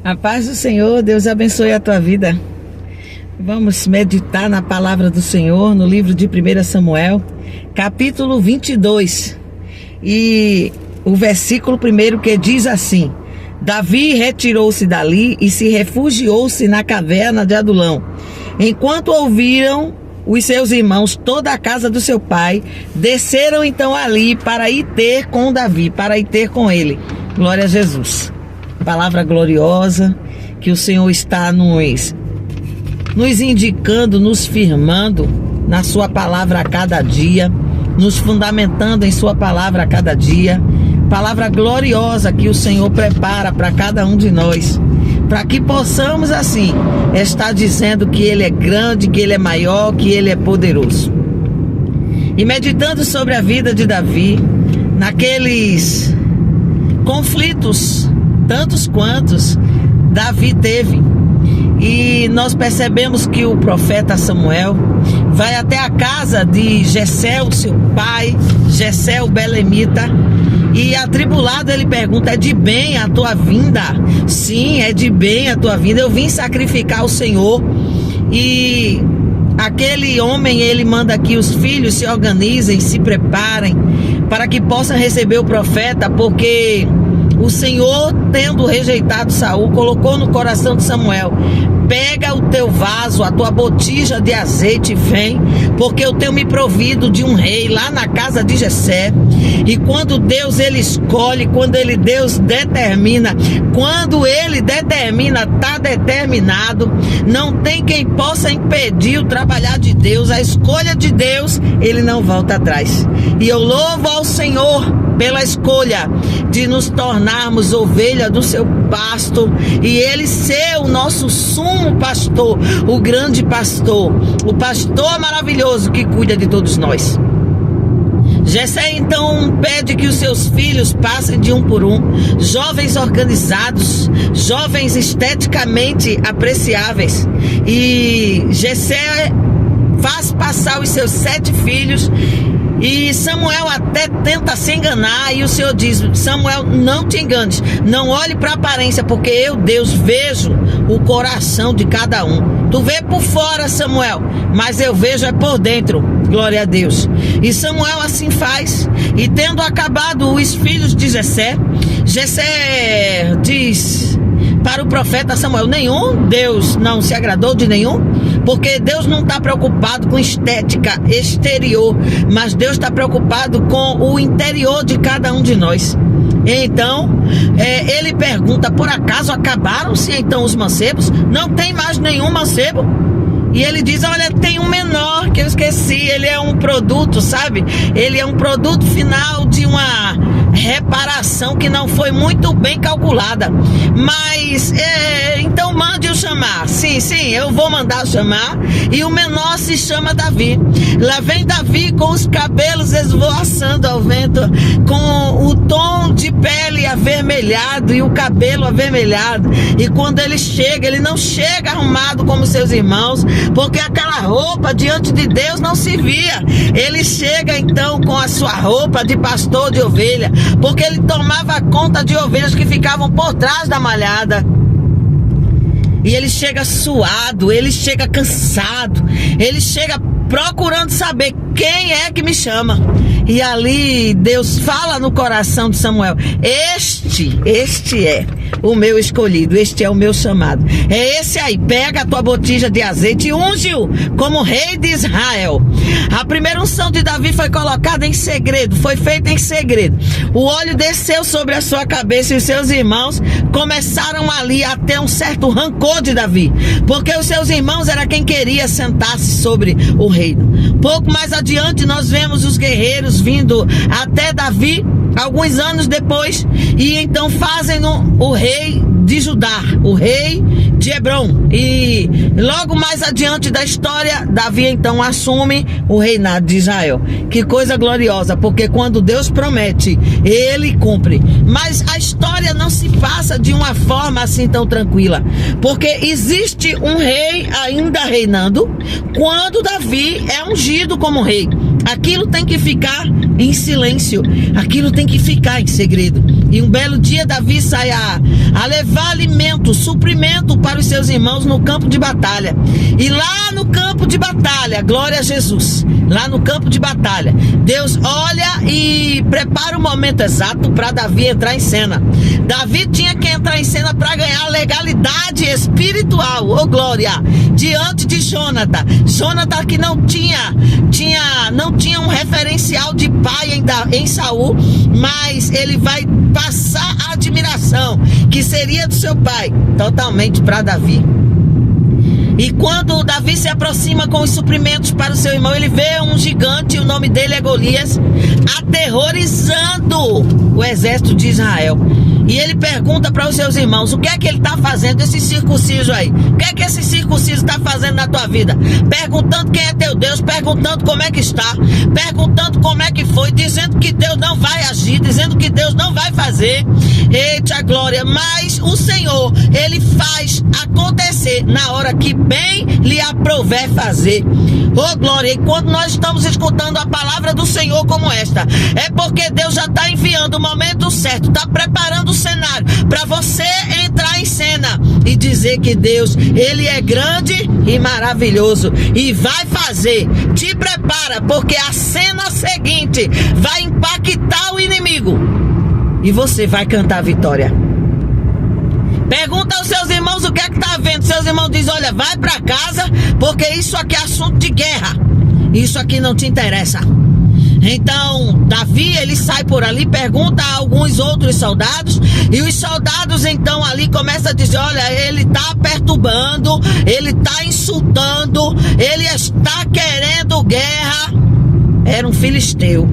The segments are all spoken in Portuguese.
A paz do Senhor, Deus abençoe a tua vida. Vamos meditar na palavra do Senhor no livro de 1 Samuel, capítulo 22. E o versículo 1 que diz assim: Davi retirou-se dali e se refugiou-se na caverna de Adulão. Enquanto ouviram os seus irmãos, toda a casa do seu pai, desceram então ali para ir ter com Davi, para ir ter com ele. Glória a Jesus. Palavra gloriosa que o Senhor está nos indicando, nos firmando na sua palavra a cada dia, nos fundamentando em sua palavra a cada dia. Palavra gloriosa que o Senhor prepara para cada um de nós, para que possamos assim estar dizendo que Ele é grande, que Ele é maior, que Ele é poderoso. E meditando sobre a vida de Davi, naqueles conflitos, tantos quantos Davi teve, e nós percebemos que o profeta Samuel vai até a casa de Jessé, o seu pai, Jessé o belemita, e atribulado ele pergunta: é de bem a tua vinda? Sim, é de bem a tua vinda, eu vim sacrificar ao Senhor. E aquele homem, ele manda que os filhos se organizem, se preparem para que possam receber o profeta, porque o Senhor, tendo rejeitado Saul, colocou no coração de Samuel: pega o teu vaso, a tua botija de azeite e vem, porque eu tenho me provido de um rei lá na casa de Jessé. E quando Deus ele escolhe, quando Deus determina, quando ele determina, está determinado, não tem quem possa impedir o trabalhar de Deus, a escolha de Deus, ele não volta atrás. E eu louvo ao Senhor pela escolha de nos tornarmos ovelha do seu pasto, e ele ser o nosso sumo pastor, o grande pastor, o pastor maravilhoso que cuida de todos nós. Jessé então pede que os seus filhos passem de um por um, jovens organizados, jovens esteticamente apreciáveis, e Jessé faz passar os seus 7 filhos. E Samuel até tenta se enganar, e o Senhor diz: Samuel, não te enganes, não olhe para a aparência, porque eu, Deus, vejo o coração de cada um. Tu vê por fora, Samuel, mas eu vejo é por dentro. Glória a Deus. E Samuel assim faz, e tendo acabado os filhos de Jessé, Jessé diz para o profeta Samuel: nenhum, Deus não se agradou de nenhum, porque Deus não está preocupado com estética exterior, mas Deus está preocupado com o interior de cada um de nós. Então ele pergunta: por acaso acabaram-se então os mancebos? Não tem mais nenhum mancebo? E ele diz: olha, tem um menor que eu esqueci, ele é um produto, sabe? Ele é um produto final de uma reparação que não foi muito bem calculada. Mas, então mande-o chamar. Sim, eu vou mandar chamar. E o menor se chama Davi. Lá vem Davi com os cabelos esvoaçando ao vento, com o tom de pele avermelhado e o cabelo avermelhado. E quando ele chega, ele não chega arrumado como seus irmãos, porque aquela roupa diante de Deus não se via. Ele chega então com a sua roupa de pastor de ovelha, porque ele tomava conta de ovelhas que ficavam por trás da malhada. E ele chega suado, ele chega cansado, ele chega procurando saber quem é que me chama. E ali Deus fala no coração de Samuel: este é o meu escolhido, este é o meu chamado, é esse aí. Pega a tua botija de azeite e unge-o como rei de Israel. A primeira unção de Davi foi colocada em segredo, foi feita em segredo. O óleo desceu sobre a sua cabeça, e os seus irmãos começaram ali a ter um certo rancor de Davi, porque os seus irmãos era quem queria sentar-se sobre o reino. Pouco mais adiante nós vemos os guerreiros vindo até Davi, alguns anos depois, e então fazem o rei de Judá, o rei de Hebrom. E logo mais adiante da história, Davi então assume o reinado de Israel. Que coisa gloriosa, porque quando Deus promete, ele cumpre. Mas a história não se passa de uma forma assim tão tranquila, porque existe um rei ainda reinando quando Davi é ungido como rei. Aquilo tem que ficar em silêncio, aquilo tem que ficar em segredo. E um belo dia Davi sai a levar alimento, suprimento para os seus irmãos no campo de batalha. E lá no campo de batalha, glória a Jesus, lá no campo de batalha, Deus olha e prepara o momento exato para Davi entrar em cena. Davi tinha que entrar em cena para ganhar legalidade espiritual, oh glória, diante de Jonathan. Jonathan que não tinha um referencial de pai em Saul, mas ele vai passar a admiração que seria do seu pai totalmente para Davi. E quando Davi se aproxima com os suprimentos para o seu irmão, ele vê um gigante, o nome dele é Golias, aterrorizando o exército de Israel. E ele pergunta para os seus irmãos: o que é que ele está fazendo, esse circunciso aí? O que é que esse circunciso está fazendo na tua vida? Perguntando quem é teu Deus, perguntando como é que está, perguntando como é que foi, dizendo que Deus não vai agir, dizendo que Deus não vai fazer. Eita glória! Mas o Senhor, Ele faz acontecer na hora que bem lhe aprouver fazer. Oh glória! E quando nós estamos escutando a palavra do Senhor como esta, é porque Deus já está enviando o momento certo, está preparando o cenário para você entrar em cena e dizer que Deus, Ele é grande e maravilhoso e vai fazer. Te prepara, porque a cena seguinte vai impactar o inimigo e você vai cantar a vitória. Pergunta aos seus irmãos o que é que tá vendo. Seus irmãos dizem: olha, vai para casa, porque isso aqui é assunto de guerra, isso aqui não te interessa. Então Davi, ele sai por ali, pergunta a alguns outros soldados, e os soldados então ali começam a dizer: olha, ele está perturbando, ele está insultando, ele está querendo guerra. Era um filisteu.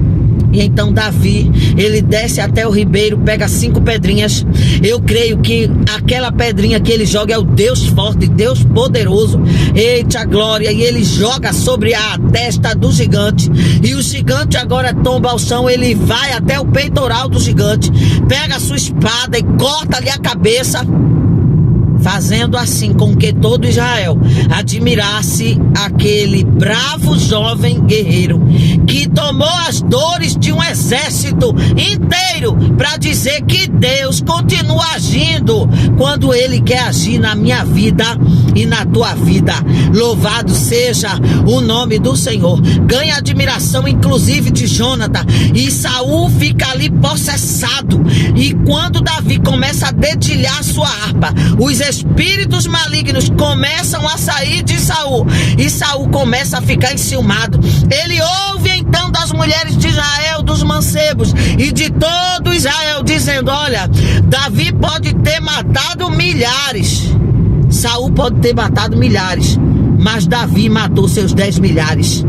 E então Davi, ele desce até o ribeiro, pega 5 pedrinhas. Eu creio que aquela pedrinha que ele joga é o Deus forte, Deus poderoso. Eita glória! E ele joga sobre a testa do gigante. E o gigante agora tomba ao chão. Ele vai até o peitoral do gigante, pega a sua espada e corta-lhe a cabeça, fazendo assim com que todo Israel admirasse aquele bravo jovem guerreiro que tomou as dores de um exército inteiro para dizer que Deus continua agindo quando Ele quer agir na minha vida e na tua vida. Louvado seja o nome do Senhor. Ganha admiração inclusive de Jonathan, e Saul fica ali possessado. E quando Davi começa a dedilhar sua harpa, os espíritos malignos começam a sair de Saul, e Saul começa a ficar enciumado. Ele ouve então das mulheres de Israel, dos mancebos e de todo Israel, dizendo: olha, Davi pode ter matado milhares, Saul pode ter matado milhares, mas Davi matou seus 10 milhares.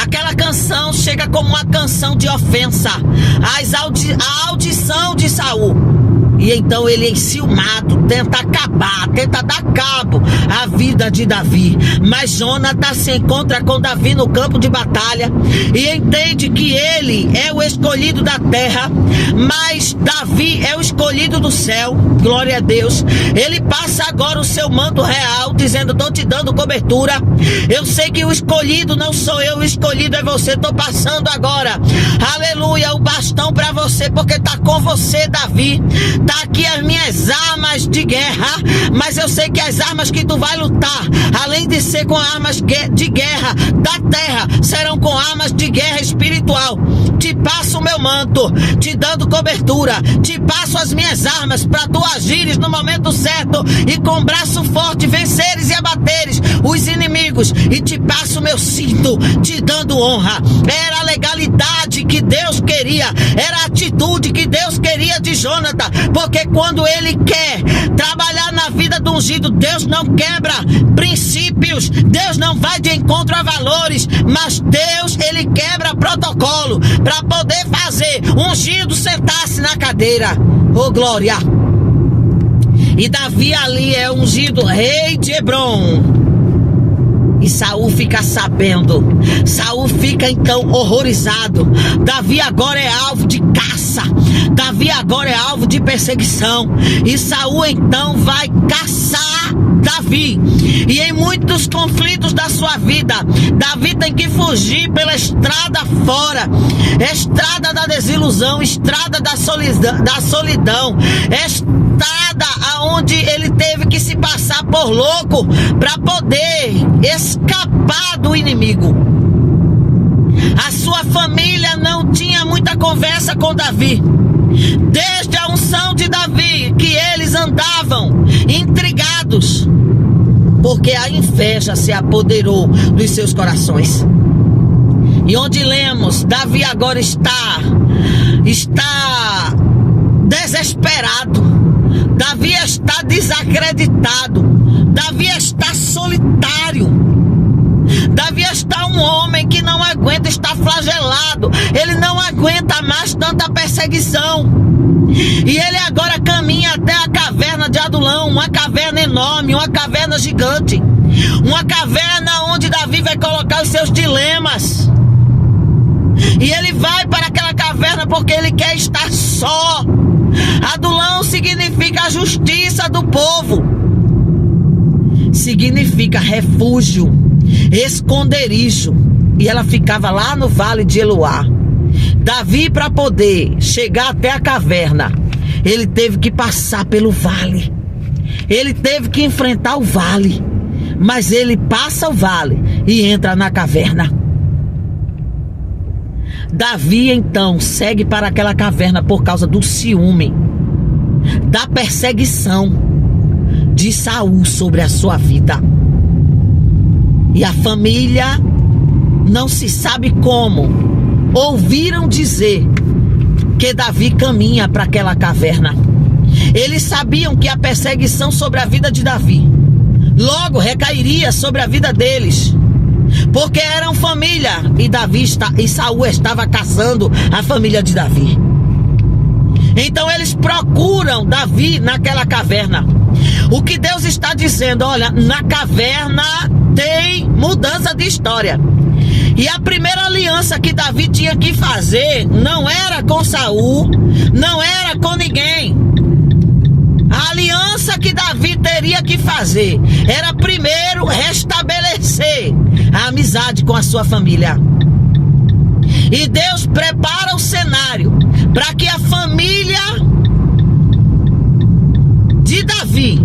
Aquela canção chega como uma canção de ofensa à audição de Saul. E então ele, enciumado, tenta acabar, tenta dar cabo à vida de Davi. Mas Jonathan se encontra com Davi no campo de batalha e entende que ele é o escolhido da terra, mas Davi é o escolhido do céu. Glória a Deus. Ele passa agora o seu manto real, dizendo: estou te dando cobertura. Eu sei que o escolhido não sou eu, o escolhido é você. Estou passando agora, aleluia, o bastão para você, porque está com você, Davi. Tá aqui as minhas armas de guerra, mas eu sei que as armas que tu vai lutar, além de ser com armas de guerra da terra, serão com armas de guerra espiritual. Te passo o meu manto, te dando cobertura, te passo as minhas armas para tu agires no momento certo e com braço forte venceres e abateres os inimigos, e te passo o meu cinto, te dando honra. Era a legalidade que Deus queria, era a atitude que Deus queria de Jonathan, porque quando ele quer trabalhar na vida do ungido, Deus não quebra princípios, Deus não vai de encontro a valores, mas Deus, ele quebra protocolo para poder fazer o ungido sentar-se na cadeira. Oh glória! E Davi ali é ungido rei de Hebron. E Saul fica sabendo, Saul fica então horrorizado. Davi agora é alvo de caça, Davi agora é alvo de perseguição, e Saul então vai caçar Davi. E em muitos conflitos da sua vida, Davi tem que fugir pela estrada fora, estrada da desilusão, estrada da solidão, estrada aonde ele teve que se passar por louco para poder escapar do inimigo. A sua família não tinha muita conversa com Davi. Desde a unção de Davi, que eles andavam intrigados, porque a inveja se apoderou dos seus corações. E onde lemos, Davi agora está desesperado. Davi está desacreditado. Davi está solitário. Davi está um homem que não aguenta, está flagelado. Ele não aguenta mais tanta perseguição. E ele agora caminha até a caverna de Adulão, uma caverna enorme, uma caverna gigante, uma caverna onde Davi vai colocar os seus dilemas. E ele vai para aquela caverna porque ele quer estar só. Adulão significa a justiça do povo, significa refúgio, esconderijo. E ela ficava lá no vale de Eloá. Davi, para poder chegar até a caverna, ele teve que passar pelo vale. Ele teve que enfrentar o vale. Mas ele passa o vale e entra na caverna. Davi então segue para aquela caverna por causa do ciúme, da perseguição de Saul sobre a sua vida. E a família, não se sabe como, ouviram dizer que Davi caminha para aquela caverna. Eles sabiam que a perseguição sobre a vida de Davi logo recairia sobre a vida deles, porque eram família, e Saul estava caçando a família de Davi. Então eles procuram Davi naquela caverna. O que Deus está dizendo, olha, na caverna tem mudança de história. E a primeira aliança que Davi tinha que fazer não era com Saul, não era com ninguém. A aliança que Davi teria que fazer era primeiro restabelecer a amizade com a sua família. E Deus prepara o cenário para que a família de Davi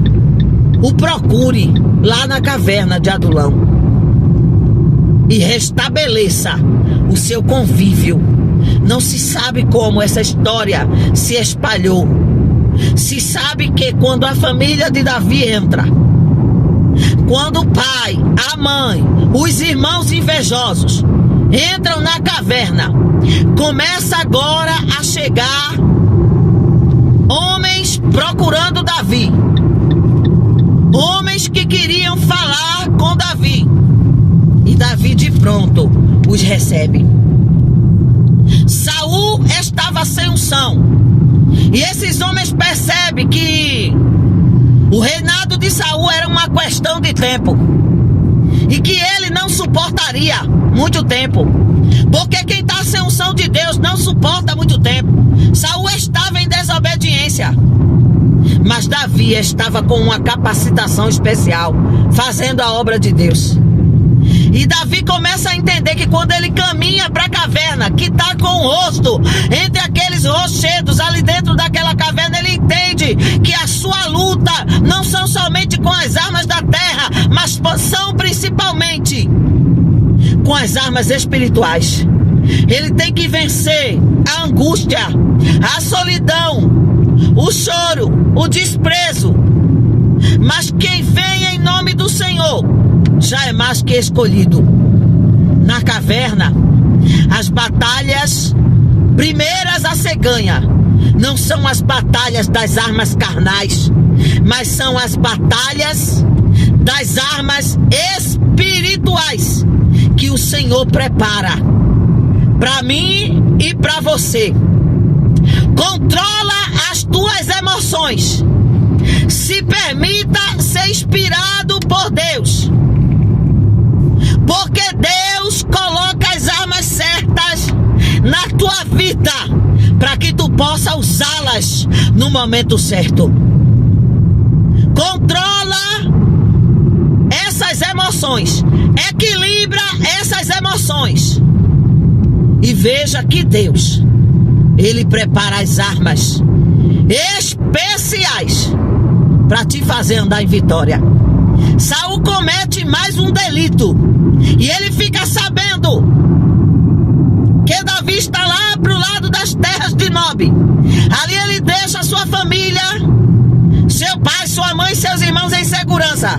o procure lá na caverna de Adulão e restabeleça o seu convívio. Não se sabe como essa história se espalhou. Se sabe que quando a família de Davi entra, quando o pai, a mãe, os irmãos invejosos entram na caverna, começa agora a chegar homens procurando Davi, homens que queriam falar com Davi, e Davi de pronto os recebe. Saul estava sem unção, e esses homens percebem que o reinado de Saul era uma questão de tempo, e que ele não suportaria muito tempo, porque quem está sem unção de Deus não suporta muito tempo. Saul estava em desobediência, mas Davi estava com uma capacitação especial, fazendo a obra de Deus. E Davi começa a entender que quando ele caminha para a caverna, que está com o rosto entre aqueles rochedos ali dentro daquela caverna, ele entende que a sua luta não são somente com as armas da terra, mas são principalmente com as armas espirituais. Ele tem que vencer a angústia, a solidão, o choro, o desprezo. Mas quem vem em nome do Senhor já é mais que escolhido. Na caverna, as batalhas primeiras a ser ganha não são as batalhas das armas carnais, mas são as batalhas das armas espirituais que o Senhor prepara para mim e para você. Controla as tuas emoções. Se permita ser inspirado por Deus, porque Deus coloca as armas certas na tua vida para que tu possa usá-las no momento certo. Controla essas emoções, equilibra essas emoções e veja que Deus, Ele prepara as armas especiais para te fazer andar em vitória. Saul comete mais um delito e ele fica sabendo que Davi está lá pro lado das terras de Nob. Ali ele deixa a sua família, seu pai, sua mãe e seus irmãos em segurança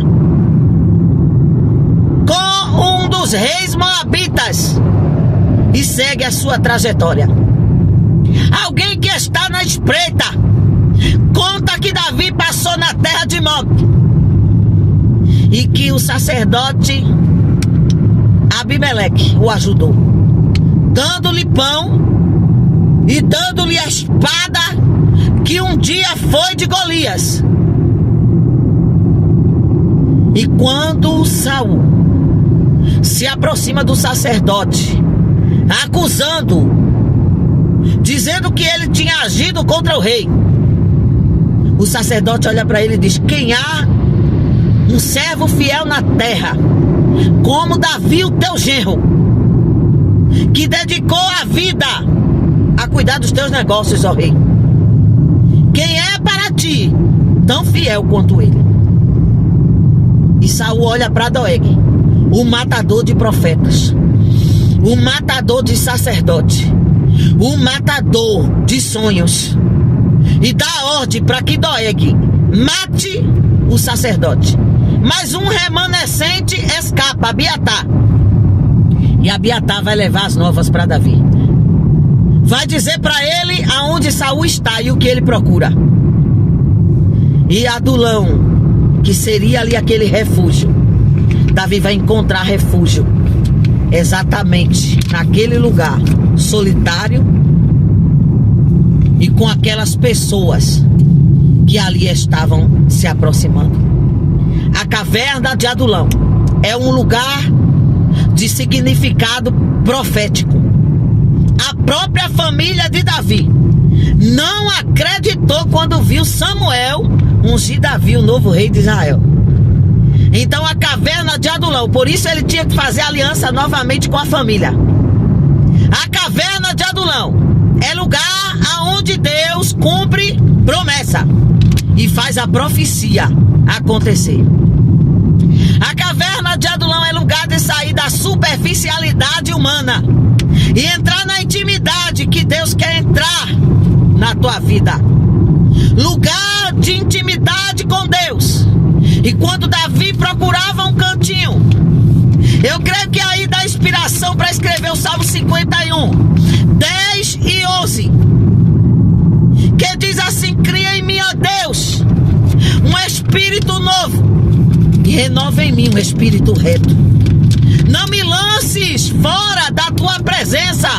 com um dos reis moabitas e segue a sua trajetória. Alguém que está na espreita conta que Davi passou na terra de Nob e que o sacerdote Abimeleque o ajudou, dando-lhe pão e dando-lhe a espada que um dia foi de Golias. E quando Saul se aproxima do sacerdote, acusando, dizendo que ele tinha agido contra o rei, o sacerdote olha para ele e diz: quem há um servo fiel na terra, como Davi, o teu genro, que dedicou a vida a cuidar dos teus negócios, ó rei? Quem é para ti tão fiel quanto ele? E Saul olha para Doeg, o matador de profetas, o matador de sacerdote, o matador de sonhos, e dá ordem para que Doeg mate o sacerdote. Mas um remanescente escapa, Abiatar. E Abiatar vai levar as novas para Davi. Vai dizer para ele aonde Saul está e o que ele procura. E Adulão, que seria ali aquele refúgio, Davi vai encontrar refúgio exatamente naquele lugar solitário e com aquelas pessoas que ali estavam se aproximando. A caverna de Adulão é um lugar de significado profético. A própria família de Davi não acreditou quando viu Samuel ungir Davi, o novo rei de Israel. Então a caverna de Adulão, por isso ele tinha que fazer aliança novamente com a família. A caverna de Adulão é lugar aonde Deus cumpre promessa e faz a profecia acontecer. A caverna de Adulão é lugar de sair da superficialidade humana e entrar na intimidade que Deus quer entrar na tua vida. Lugar de intimidade com Deus. E quando Davi procurava um cantinho, eu creio que aí dá inspiração para escrever o Salmo 51, 10 e 11, que diz assim: cria em mim, ó Deus, um espírito novo e renova em mim um espírito reto. Não me lances fora da tua presença,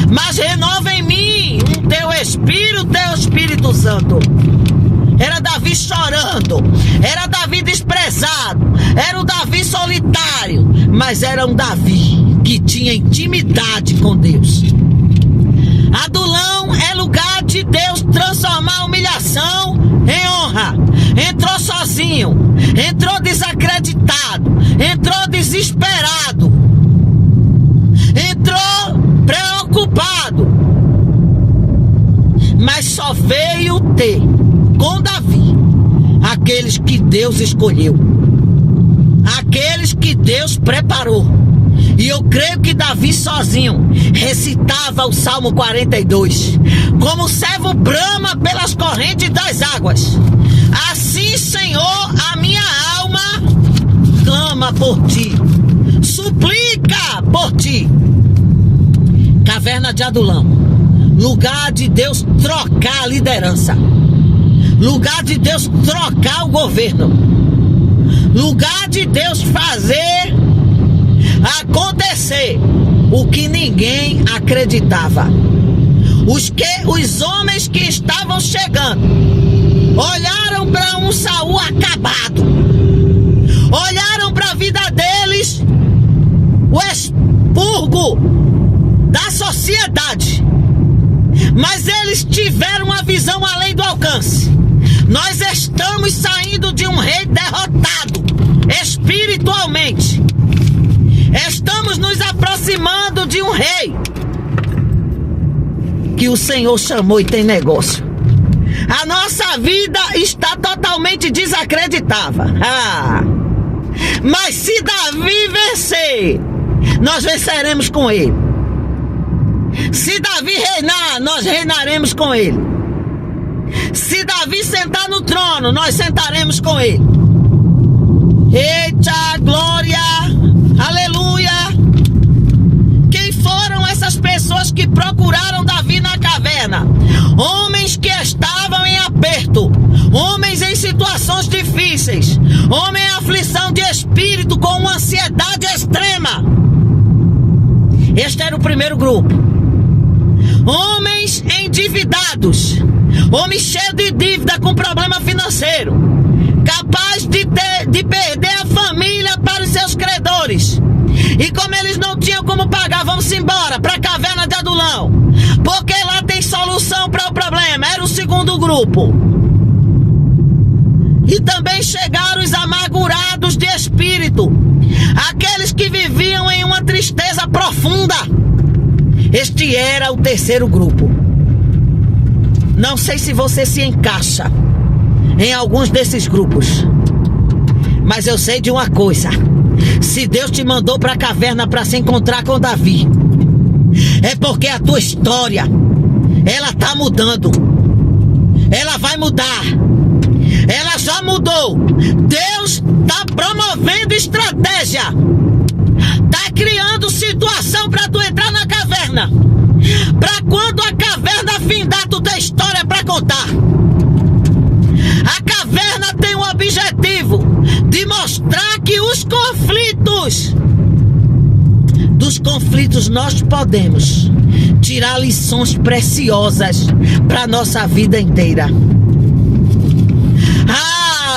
mas renova em mim um teu Espírito Santo. Era Davi chorando, era Davi desprezado, era o Davi solitário, mas era um Davi que tinha intimidade com Deus. Adulão é lugar de Deus transformar a humilhação em honra. Entrou sozinho, entrou desacreditado, entrou desesperado, entrou preocupado, mas só veio ter com Davi aqueles que Deus escolheu, aqueles que Deus preparou. E eu creio que Davi sozinho recitava o Salmo 42, como o servo brama pelas correntes das águas, assim, Senhor, a minha alma clama por ti, suplica por ti. Caverna de Adulão, lugar de Deus trocar a liderança, lugar de Deus trocar o governo, lugar de Deus fazer acontecer o que ninguém acreditava. Os homens que estavam chegando olharam para um Saul acabado, olharam para a vida deles, o expurgo da sociedade, mas eles tiveram uma visão além do alcance. Nós estamos saindo de um rei derrotado espiritualmente, que o Senhor chamou e tem negócio. A nossa vida está totalmente desacreditável. Mas se Davi vencer, nós venceremos com ele. Se Davi reinar, nós reinaremos com ele. Se Davi sentar no trono, nós sentaremos com ele. Eita glória, aleluia. Quem foram essas pessoas que procuraram Davi na caverna? Homens que estavam em aperto, homens em situações difíceis, homens em aflição de espírito com uma ansiedade extrema. Este era o primeiro grupo. Homens endividados, homens cheios de dívida, com problema financeiro, capaz de perder a família para os seus credores. E como eles não tinham como pagar, vamos embora para a caverna de Adulão, porque lá tem solução para o problema. Era o segundo grupo. E também chegaram os amargurados de espírito, aqueles que viviam em uma tristeza profunda. Este era o terceiro grupo. Não sei se você se encaixa em alguns desses grupos, mas eu sei de uma coisa: se Deus te mandou para a caverna para se encontrar com Davi, é porque a tua história, ela tá mudando. Ela vai mudar. Ela já mudou. Deus tá promovendo estratégia. Tá criando situação para tu entrar na caverna. Para quando a caverna findar, tu tem história para contar. A caverna tem o objetivo de mostrar que dos conflitos nós podemos tirar lições preciosas para nossa vida inteira.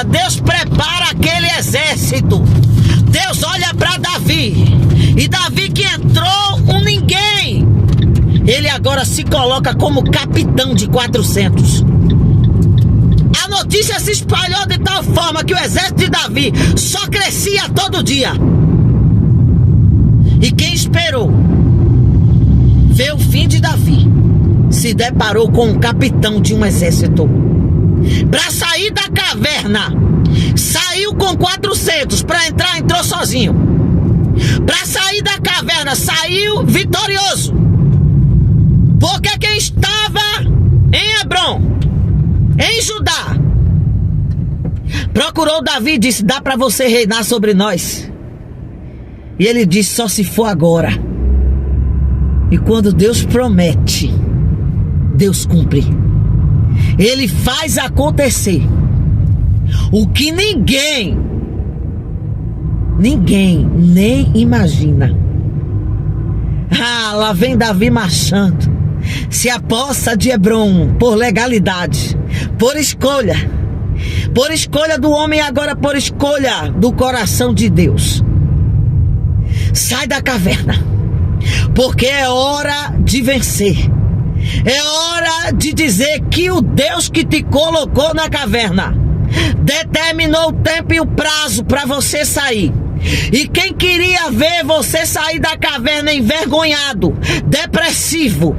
Deus prepara aquele exército. Deus olha para Davi, e Davi, que entrou um ninguém, ele agora se coloca como capitão de 400. A notícia se espalhou de tal forma que o exército de Davi só crescia todo dia. E quem esperou ver o fim de Davi se deparou com um capitão de um exército. Para sair da caverna, saiu com 400. Para entrar, entrou sozinho. Para sair da caverna, saiu vitorioso. Porque quem estava em Hebron, em Judá, procurou Davi e disse: dá para você reinar sobre nós? E ele disse: só se for agora. E quando Deus promete, Deus cumpre. Ele faz acontecer o que ninguém nem imagina. Lá vem Davi marchando, se aposta de Hebron por legalidade, por escolha do homem, agora por escolha do coração de Deus. Sai da caverna, porque é hora de vencer. É hora de dizer que o Deus que te colocou na caverna determinou o tempo e o prazo para você sair. E quem queria ver você sair da caverna envergonhado, depressivo,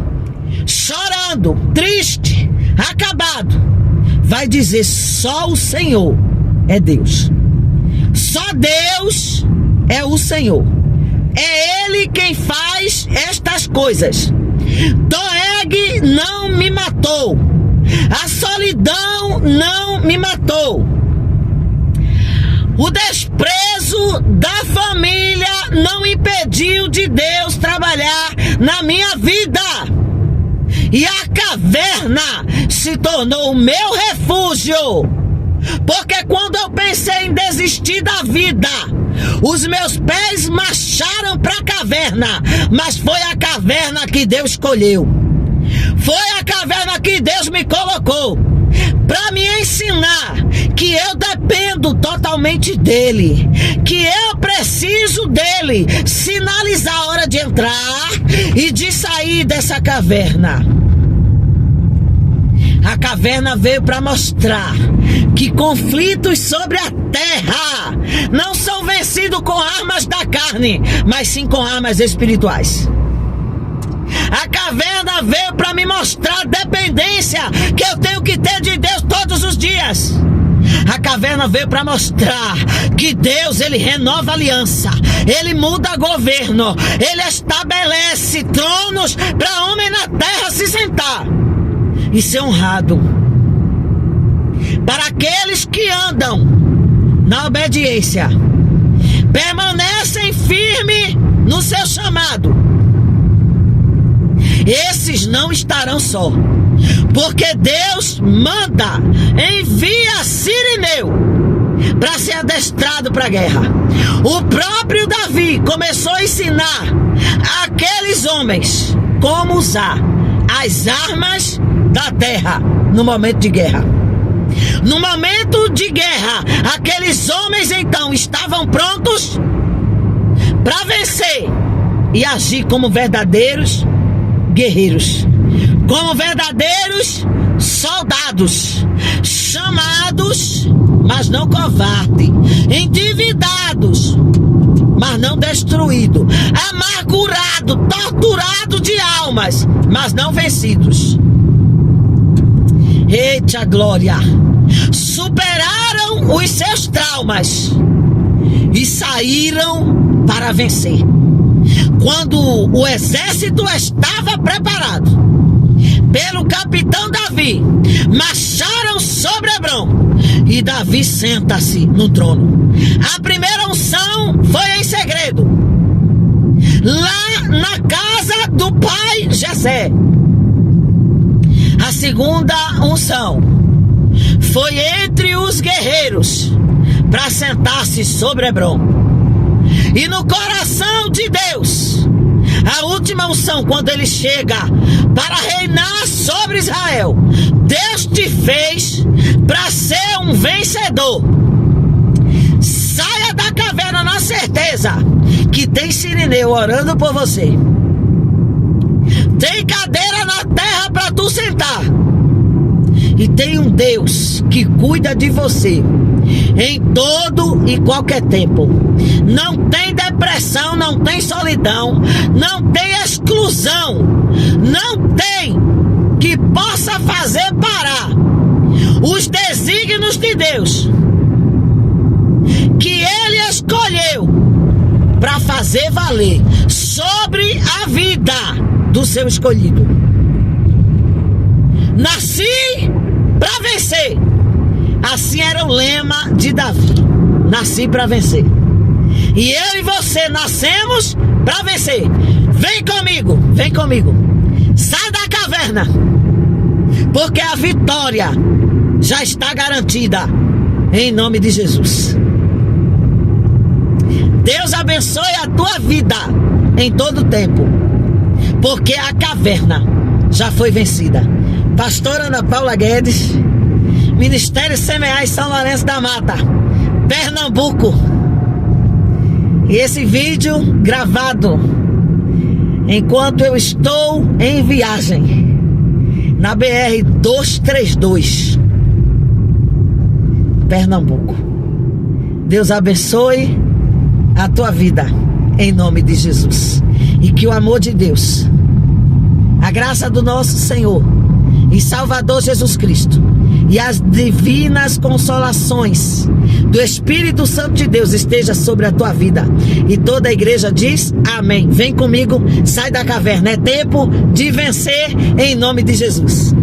chorando, triste, acabado, vai dizer: só o Senhor é Deus. Só Deus é o Senhor. É Ele quem faz estas coisas. Doeg não me matou. A solidão não me matou. O desprezo da família não impediu de Deus trabalhar na minha vida. E a caverna se tornou o meu refúgio. Porque quando eu pensei em desistir da vida, os meus pés marcharam para a caverna. Mas foi a caverna que Deus escolheu. Foi a caverna que Deus me colocou para me ensinar que eu dependo totalmente dele, que eu preciso dele sinalizar a hora de entrar e de sair dessa caverna. A caverna veio para mostrar que conflitos sobre a terra não são vencidos com armas da carne, mas sim com armas espirituais. A caverna veio para me mostrar a dependência que eu tenho que ter de Deus todos os dias. A caverna veio para mostrar que Deus, ele renova aliança, ele muda governo, ele estabelece tronos para homem na terra se sentar e ser honrado. Para aqueles que andam na obediência, permanecem firmes no seu chamado, esses não estarão só, porque Deus manda, envia Cirineu para ser adestrado para a guerra. O próprio Davi começou a ensinar aqueles homens como usar as armas da terra no momento de guerra. No momento de guerra, aqueles homens então estavam prontos para vencer e agir como verdadeiros guerreiros, como verdadeiros soldados, chamados, mas não covardes, endividados, mas não destruídos, amargurados, torturados de almas, mas não vencidos. Eita glória! Superaram os seus traumas e saíram para vencer. Quando o exército estava preparado pelo capitão Davi, marcharam sobre Hebrom e Davi senta-se no trono. A primeira unção foi em segredo, lá na casa do pai Jessé. A segunda unção foi entre os guerreiros para sentar-se sobre Hebrom. E no coração de Deus, a última unção, quando ele chega para reinar sobre Israel, Deus te fez para ser um vencedor. Saia da caverna na certeza que tem Cirineu orando por você. Tem cadeira na terra para tu sentar. E tem um Deus que cuida de você em todo e qualquer tempo. Não tem depressão, não tem solidão, não tem exclusão, não tem que possa fazer parar os desígnios de Deus que Ele escolheu para fazer valer sobre a vida do seu escolhido. Nasci para vencer. Assim era o lema de Davi. Nasci para vencer. E eu e você nascemos para vencer. Vem comigo, vem comigo. Sai da caverna, porque a vitória já está garantida em nome de Jesus. Deus abençoe a tua vida em todo tempo, porque a caverna já foi vencida. Pastora Ana Paula Guedes, Ministério Semear em São Lourenço da Mata, Pernambuco. E esse vídeo gravado enquanto eu estou em viagem na BR-232, Pernambuco. Deus abençoe a tua vida em nome de Jesus. E que o amor de Deus, a graça do nosso Senhor e Salvador Jesus Cristo e as divinas consolações do Espírito Santo de Deus esteja sobre a tua vida. E toda a igreja diz amém. Vem comigo, sai da caverna. É tempo de vencer em nome de Jesus.